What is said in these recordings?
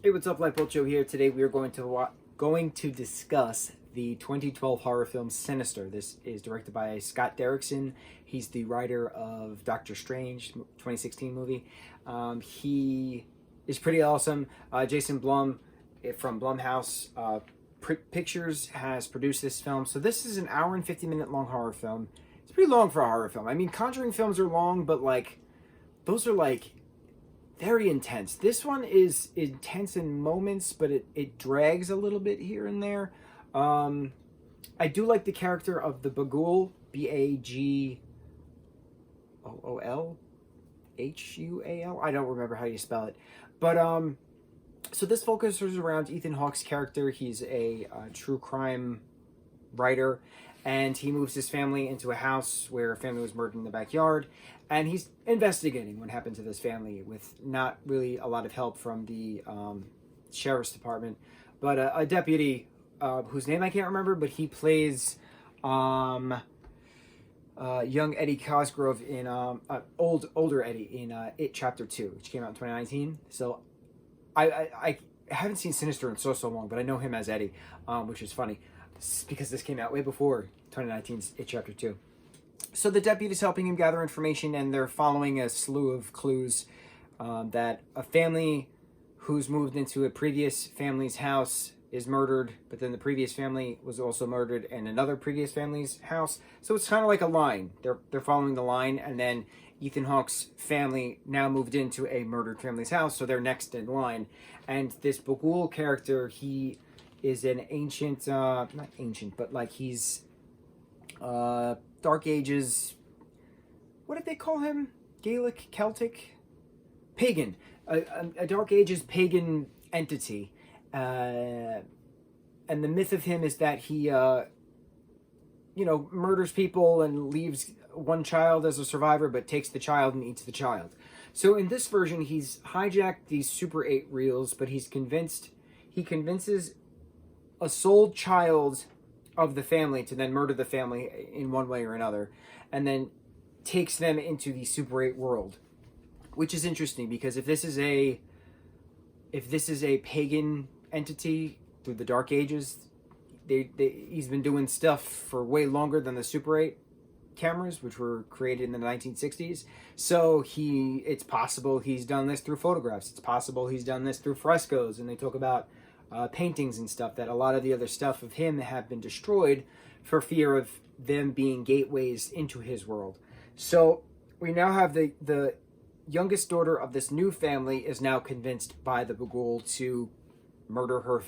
Hey, what's up, lightboltjoe here. Today we are going to discuss the 2012 horror film Sinister. This is directed by Scott Derrickson. He's the writer of Doctor Strange, 2016 movie. He is pretty awesome. Jason Blum from Blumhouse Pictures has produced this film. So this is an hour and 50-minute long horror film. It's pretty long for a horror film. I mean, Conjuring films are long, but like those are like very intense. This one is intense in moments, but it drags a little bit here and there. I do like the character of the Bagool, Bagoolhual. I don't remember how you spell it. But so this focuses around Ethan Hawke's character. He's a true crime writer, and he moves his family into a house where a family was murdered in the backyard, and he's investigating what happened to this family with not really a lot of help from the sheriff's department, but a deputy whose name I can't remember, but he plays young Eddie Cosgrove in older Eddie in It Chapter 2, which came out in 2019. So I haven't seen Sinister in so long, but I know him as Eddie, which is funny because this came out way before 2019's It Chapter 2. So the deputy's helping him gather information, and they're following a slew of clues that a family who's moved into a previous family's house is murdered, but then the previous family was also murdered in another previous family's house. So it's kind of like a line. They're following the line, and then Ethan Hawke's family now moved into a murdered family's house, so they're next in line. And this Bagool character, he is an ancient, not ancient, but like he's Dark Ages, what did they call him? Gaelic, Celtic? Pagan. A Dark Ages pagan entity. And the myth of him is that he, murders people and leaves one child as a survivor, but takes the child and eats the child. So in this version, he's hijacked these Super 8 reels, but he convinces a soul child of the family to then murder the family in one way or another, and then takes them into the Super 8 world, which is interesting because if this is a pagan entity through the Dark Ages, he's been doing stuff for way longer than the Super 8 cameras, which were created in the 1960s. So it's possible he's done this through photographs. It's possible he's done this through frescoes, and they talk about paintings and stuff, that a lot of the other stuff of him have been destroyed for fear of them being gateways into his world. So we now have the youngest daughter of this new family is now convinced by the Bagool to murder her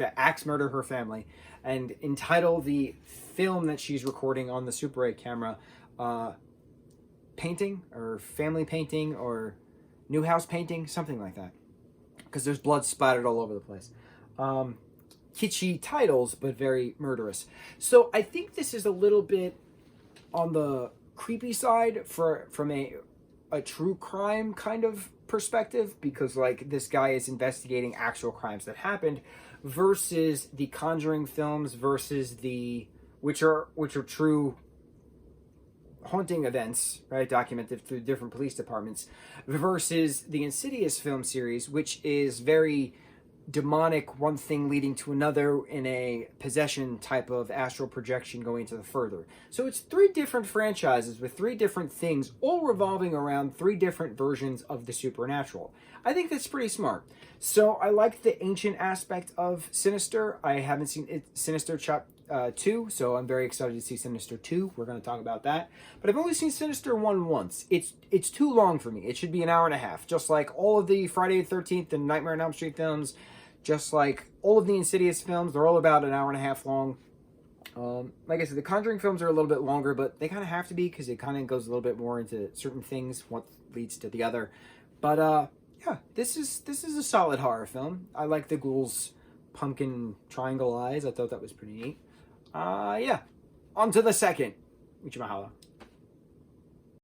family, and entitle the film that she's recording on the Super 8 camera painting, or family painting, or new house painting, something like that, because there's blood splattered all over the place. Kitschy titles, but very murderous. So I think this is a little bit on the creepy side from a true crime kind of perspective, because like this guy is investigating actual crimes that happened, versus the Conjuring films, versus which are true haunting events, right, documented through different police departments, versus the Insidious film series, which is very demonic, one thing leading to another in a possession type of astral projection going to the further. So it's 3 different franchises with 3 different things, all revolving around 3 different versions of the supernatural. I think that's pretty smart. So I like the ancient aspect of Sinister. I haven't seen Sinister Chapter 2, so I'm very excited to see Sinister 2. We're going to talk about that. But I've only seen Sinister 1 once. It's too long for me. It should be an hour and a half, just like all of the Friday the 13th and Nightmare on Elm Street films. Just like all of the Insidious films, they're all about an hour and a half long. Like I said, the Conjuring films are a little bit longer, but they kind of have to be because it kind of goes a little bit more into certain things, what leads to the other. But yeah, this is a solid horror film. I like the ghoul's pumpkin triangle eyes. I thought that was pretty neat. Yeah, on to the second. Mucho mahalo.